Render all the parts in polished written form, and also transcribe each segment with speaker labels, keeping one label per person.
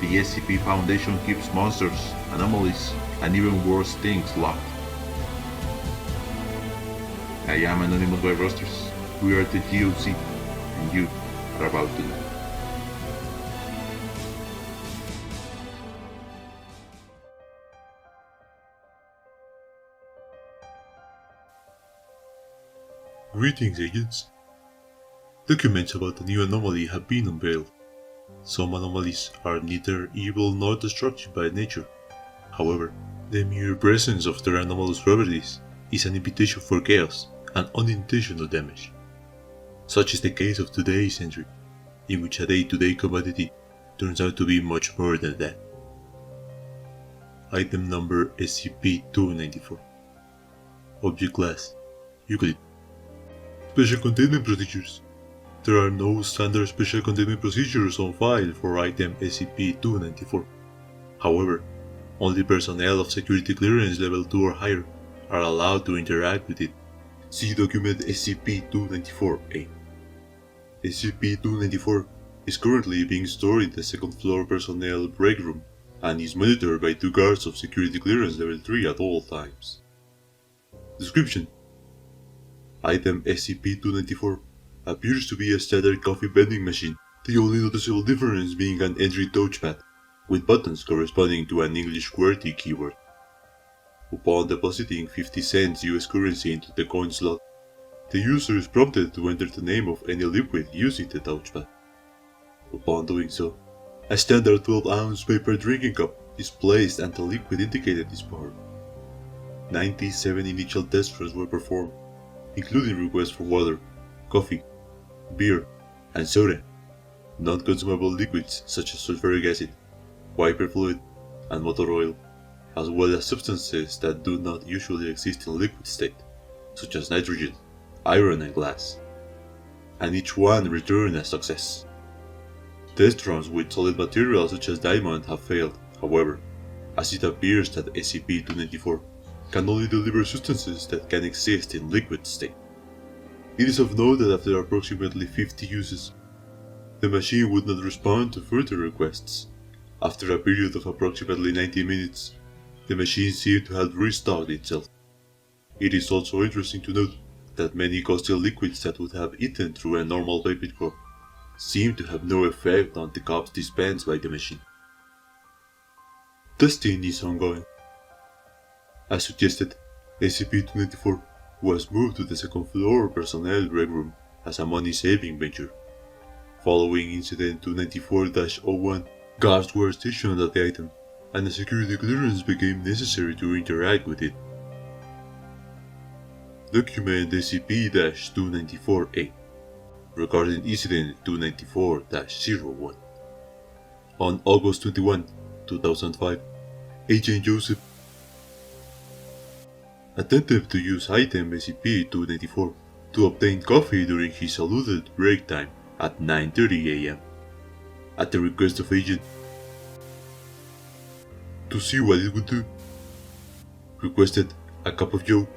Speaker 1: The SCP Foundation keeps monsters, anomalies, and even worse things locked. I am Anonymous by Rosters. We are the GOC, and you are about to know.
Speaker 2: Greetings, agents. Documents about the new anomaly have been unveiled. Some anomalies are neither evil nor destructive by nature. However, the mere presence of their anomalous properties is an invitation for chaos and unintentional damage. Such is the case of today's entry, in which a day-to-day commodity turns out to be much more than that. Item number SCP-294. Object Class Euclid. Special Containment Procedures. There are no standard special containment procedures on file for item SCP-294. However, only personnel of security clearance level 2 or higher are allowed to interact with it. See document SCP-294-A. SCP-294 is currently being stored in the second floor personnel break room and is monitored by 2 guards of security clearance level 3 at all times. Description: Item SCP-294 appears to be a standard coffee vending machine, the only noticeable difference being an entry touchpad, with buttons corresponding to an English QWERTY keyword. Upon depositing 50 cents US currency into the coin slot, the user is prompted to enter the name of any liquid using the touchpad. Upon doing so, a standard 12-ounce paper drinking cup is placed and the liquid indicated is poured. 97 initial test runs were performed, including requests for water, coffee, beer, and soda, non-consumable liquids such as sulfuric acid, wiper fluid, and motor oil, as well as substances that do not usually exist in liquid state, such as nitrogen, iron, and glass, and each one returned a success. Test runs with solid materials such as diamond have failed, however, as it appears that SCP-294 can only deliver substances that can exist in liquid state. It is of note that after approximately 50 uses, the machine would not respond to further requests. After a period of approximately 90 minutes, the machine seemed to have restarted itself. It is also interesting to note that many costly liquids that would have eaten through a normal paper cup seem to have no effect on the cups dispensed by the machine. Testing is ongoing. As suggested, SCP-294 was moved to the second floor personnel break room as a money-saving venture. Following Incident 294-01, guards were stationed at the item, and a security clearance became necessary to interact with it. Document SCP-294-A regarding Incident 294-01. On August 21, 2005, Agent Joseph attempted to use item SCP-294 to obtain coffee during his allotted break time at 9:30 AM. At the request of Agent, to see what it would do, requested a cup of joe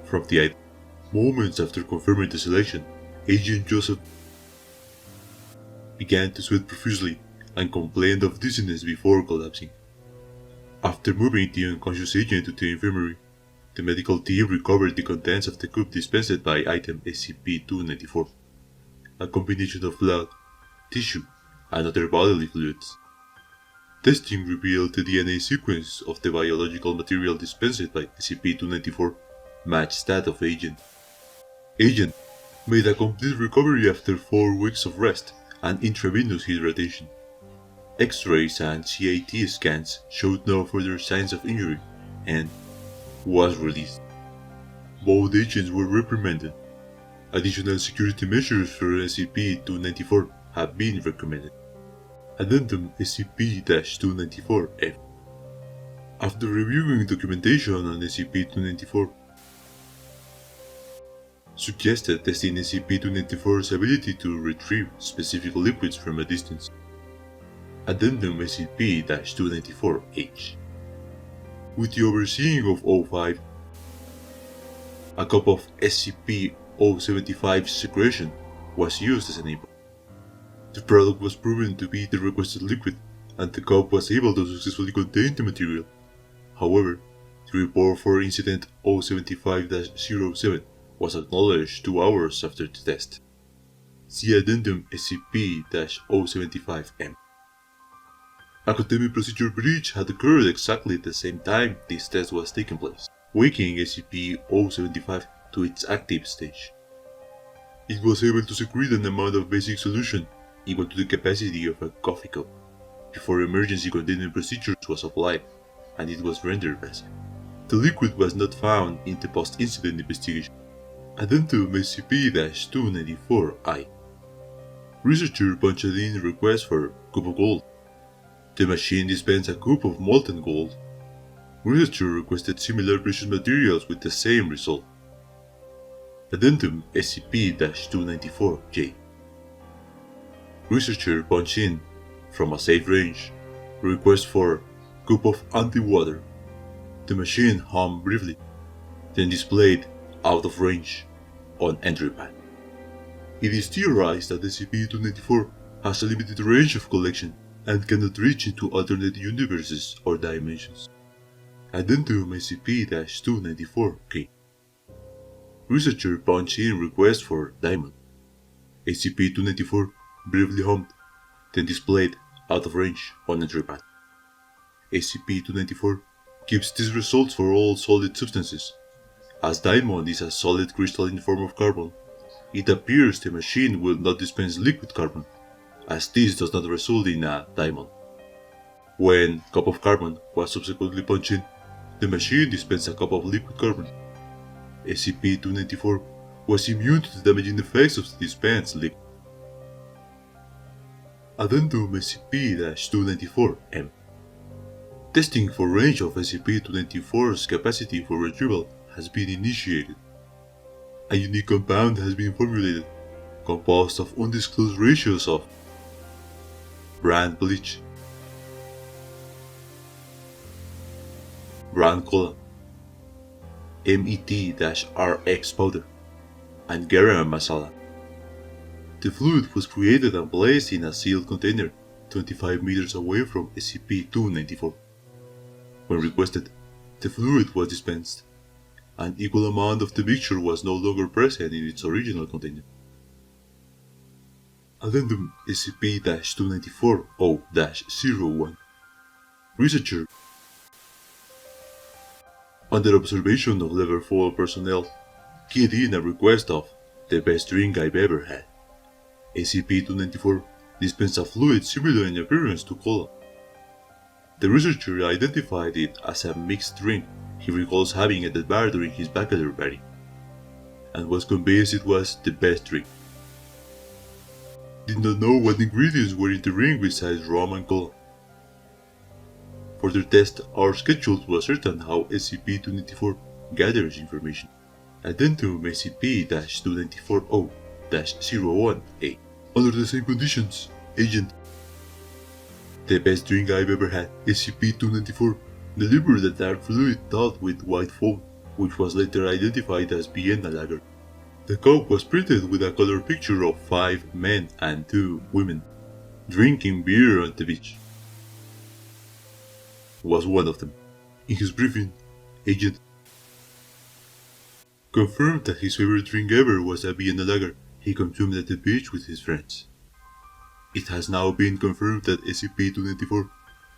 Speaker 2: from the item. Moments after confirming the selection, Agent Joseph began to sweat profusely and complained of dizziness before collapsing. After moving the unconscious agent to the infirmary, the medical team recovered the contents of the cup dispensed by item SCP-294, a combination of blood, tissue, and other bodily fluids. Testing revealed the DNA sequence of the biological material dispensed by SCP-294 matched that of Agent. Agent made a complete recovery after 4 weeks of rest and intravenous hydration. X-rays and CAT scans showed no further signs of injury and was released. Both agents were reprimanded. Additional security measures for SCP-294 have been recommended. Addendum SCP-294-F. After reviewing documentation on SCP-294, suggested testing SCP-294's ability to retrieve specific liquids from a distance. Addendum SCP-294-H. With the overseeing of O5, a cup of SCP-075 secretion was used as an input. The product was proven to be the requested liquid and the cup was able to successfully contain the material. However, the report for Incident 075-07 was acknowledged 2 hours after the test. See Addendum SCP-075-M. A containment procedure breach had occurred exactly at the same time this test was taking place, waking SCP-075 to its active stage. It was able to secrete an amount of basic solution equal to the capacity of a coffee cup before emergency containment procedures was applied, and it was rendered passive. The liquid was not found in the post-incident investigation. Addendum SCP-294-I. Researcher punched in a request for cup of gold. The machine dispensed a cup of molten gold. Researcher requested similar precious materials with the same result. Addendum SCP-294-J. Researcher punched in, from a safe range, request for cup of anti-water. The machine hummed briefly, then displayed out of range on entry pad. It is theorized that SCP-294 has a limited range of collection and cannot reach into alternate universes or dimensions. Addendum SCP-294-K. Researcher punched in request for diamond. SCP-294 briefly hummed, then displayed out of range on entry pad. SCP-294 gives these results for all solid substances. As diamond is a solid crystalline form of carbon, it appears the machine will not dispense liquid carbon, as this does not result in a diamond. When cup of carbon was subsequently punched in, the machine dispensed a cup of liquid carbon. SCP-294 was immune to the damaging effects of the dispensed liquid. Addendum SCP-294-M. Testing for range of SCP-294's capacity for retrieval has been initiated. A unique compound has been formulated, composed of undisclosed ratios of brand bleach, brand cola, MET-RX powder, and garam masala. The fluid was created and placed in a sealed container 25 meters away from SCP-294. When requested, the fluid was dispensed. An equal amount of the mixture was no longer present in its original container. Addendum SCP-294-0-01. Researcher, under observation of Level 4 personnel, keyed in a request of the best drink I've ever had. SCP-294 dispensed a fluid similar in appearance to cola. The researcher identified it as a mixed drink he recalls having at the bar during his bachelor party, and was convinced it was the best drink. Did not know what ingredients were in the drink besides rum and cola. Further tests are scheduled to ascertain how SCP-294 gathers information. Addendum SCP-294-0-01A. Under the same conditions, Agent. The best drink I've ever had, SCP-294, delivered a dark fluid topped with white foam, which was later identified as Vienna lager. The cup was printed with a color picture of 5 men and 2 women, drinking beer on the beach. Was one of them. In his briefing, Agent confirmed that his favorite drink ever was a Vienna lager he consumed at the beach with his friends. It has now been confirmed that SCP-294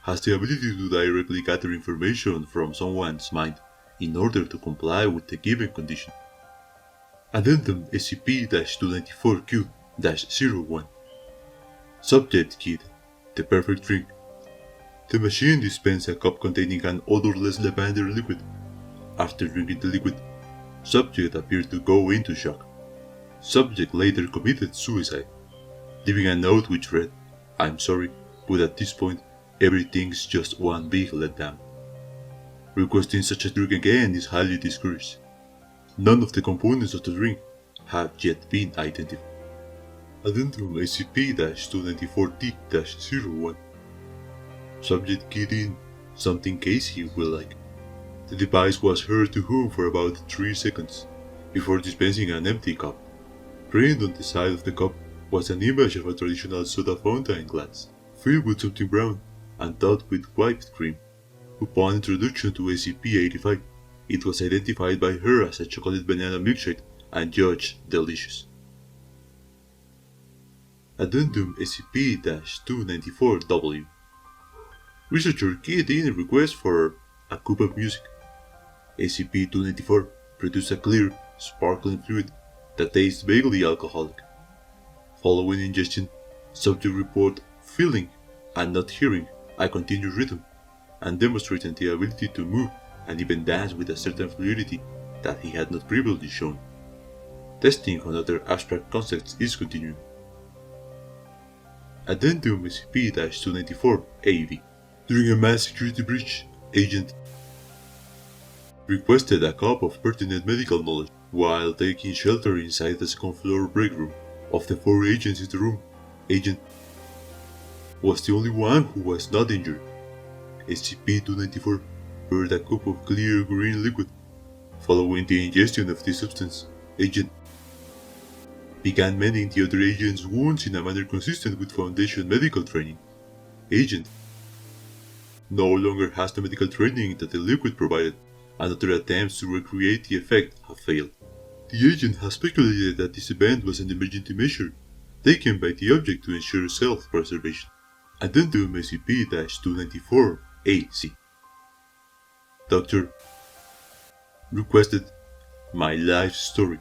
Speaker 2: has the ability to directly gather information from someone's mind in order to comply with the given condition. Addendum SCP-294-Q-01. Subject Kid, the perfect drink. The machine dispensed a cup containing an odorless lavender liquid. After drinking the liquid, subject appeared to go into shock. Subject later committed suicide, leaving a note which read, "I'm sorry, but at this point, everything's just one big letdown." Requesting such a drink again is highly discouraged. None of the components of the drink have yet been identified. Addendum SCP-294-T-01. Subject keyed in something Casey will like. The device was heard to hum for about 3 seconds before dispensing an empty cup. Printed on the side of the cup was an image of a traditional soda fountain glass, filled with something brown, and topped with whipped cream. Upon introduction to SCP-85, it was identified by her as a chocolate banana milkshake and judged delicious. Addendum SCP-294-W. Researcher keyed in a request for a cup of music. SCP-294 produced a clear, sparkling fluid that tastes vaguely alcoholic. Following ingestion, subject report feeling and not hearing a continuous rhythm, and demonstrating the ability to move and even dance with a certain fluidity that he had not previously shown. Testing on other abstract concepts is continuing. Addendum SCP-294-AV. During a mass security breach, Agent requested a cup of pertinent medical knowledge while taking shelter inside the second floor break room. Of the 4 agents in the room, Agent was the only one who was not injured. SCP-294 poured a cup of clear green liquid. Following the ingestion of this substance, Agent began mending the other agent's wounds in a manner consistent with Foundation medical training. Agent no longer has the medical training that the liquid provided, and other attempts to recreate the effect have failed. The agent has speculated that this event was an emergency measure taken by the object to ensure self-preservation. Addendum SCP-294-AC. Doctor requested my life story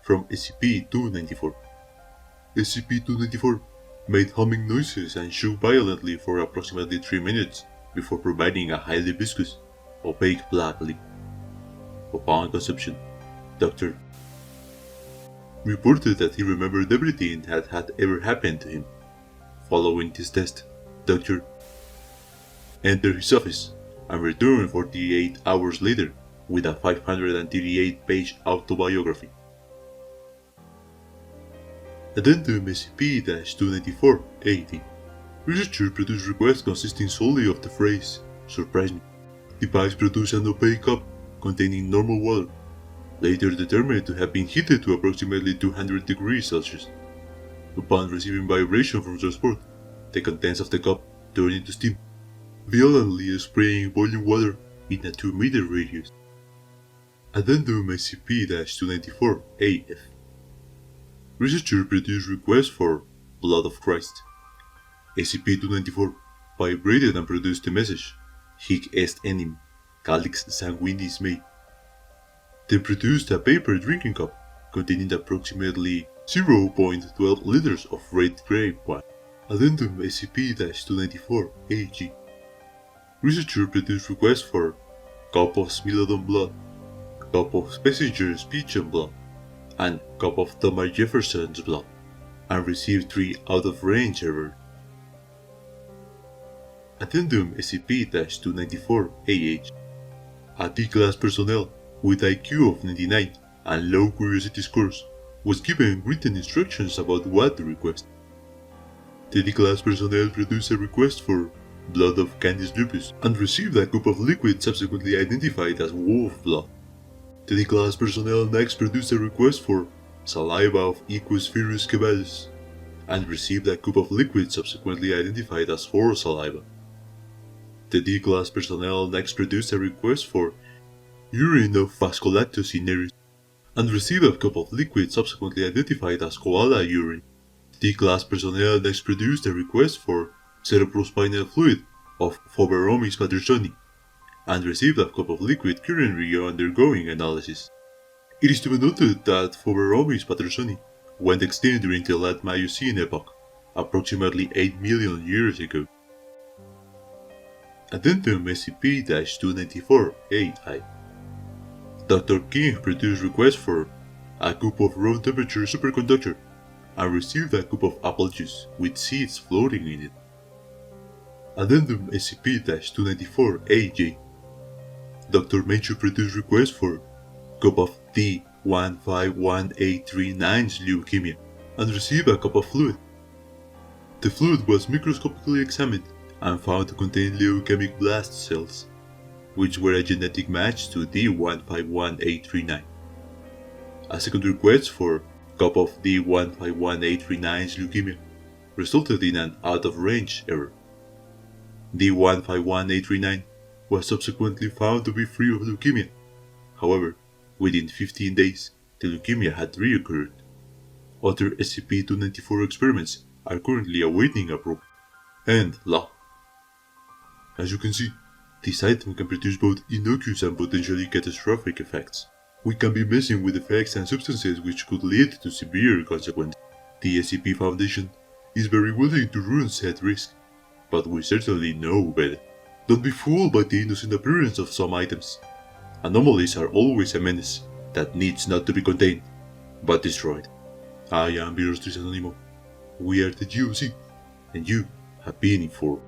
Speaker 2: from SCP-294. SCP-294 made humming noises and shook violently for approximately 3 minutes before providing a highly viscous, opaque black liquid. Upon consumption, Dr. reported that he remembered everything that had ever happened to him. Following this test, Dr. entered his office and returned 48 hours later with a 538-page autobiography. Addendum SCP-294-AD. Researcher produced requests consisting solely of the phrase, "Surprise me." Device produced an opaque cup containing normal water, later determined to have been heated to approximately 200 degrees Celsius. Upon receiving vibration from transport, the contents of the cup turned into steam, violently spraying boiling water in a 2-meter radius. Addendum SCP-294-AF. Researcher produced requests for Blood of Christ. SCP-294 vibrated and produced the message, "Hic est enim, calix sanguinis mei." They produced a paper drinking cup containing approximately 0.12 liters of red grape wine. Addendum SCP-294-AG. Researcher produced requests for cup of Smilodon blood, cup of Passenger's pigeon blood, and cup of Thomas Jefferson's blood, and received 3 out-of-range errors. Addendum SCP-294-AH. A D-Class personnel with IQ of 99 and low curiosity scores was given written instructions about what to request. The D-Class personnel produced a request for blood of Canis lupus and received a cup of liquid subsequently identified as wolf blood. The D-Class personnel next produced a request for saliva of Equus virus cabalus and received a cup of liquid subsequently identified as horse saliva. The D-Class personnel next produced a request for urine of Phascolactus cinereus and received a cup of liquid subsequently identified as koala urine. The D-Class personnel next produced a request for cerebrospinal fluid of Phoberomys pattersoni and received a cup of liquid currently undergoing analysis. It is to be noted that Phoberomys pattersoni went extinct during the late Miocene epoch, approximately 8 million years ago. Addendum SCP-294-AI. Dr. King produced requests for a cup of room temperature superconductor and received a cup of apple juice with seeds floating in it. Addendum SCP-294-AJ. Dr. Menchu produced requests for cup of D151839's leukemia and received a cup of fluid. The fluid was microscopically examined and found to contain leukemic blast cells, which were a genetic match to D151839. A second request for cup of D151839's leukemia resulted in an out-of-range error. The 151839 was subsequently found to be free of leukemia. However, within 15 days, the leukemia had reoccurred. Other SCP-294 experiments are currently awaiting approval. And law. As you can see, this item can produce both innocuous and potentially catastrophic effects. We can be messing with effects and substances which could lead to severe consequences. The SCP Foundation is very willing to run said risk, but we certainly know better. Don't be fooled by the innocent appearance of some items. Anomalies are always a menace that needs not to be contained, but destroyed. I am Virus Anonymous. We are the GOC, and you have been informed.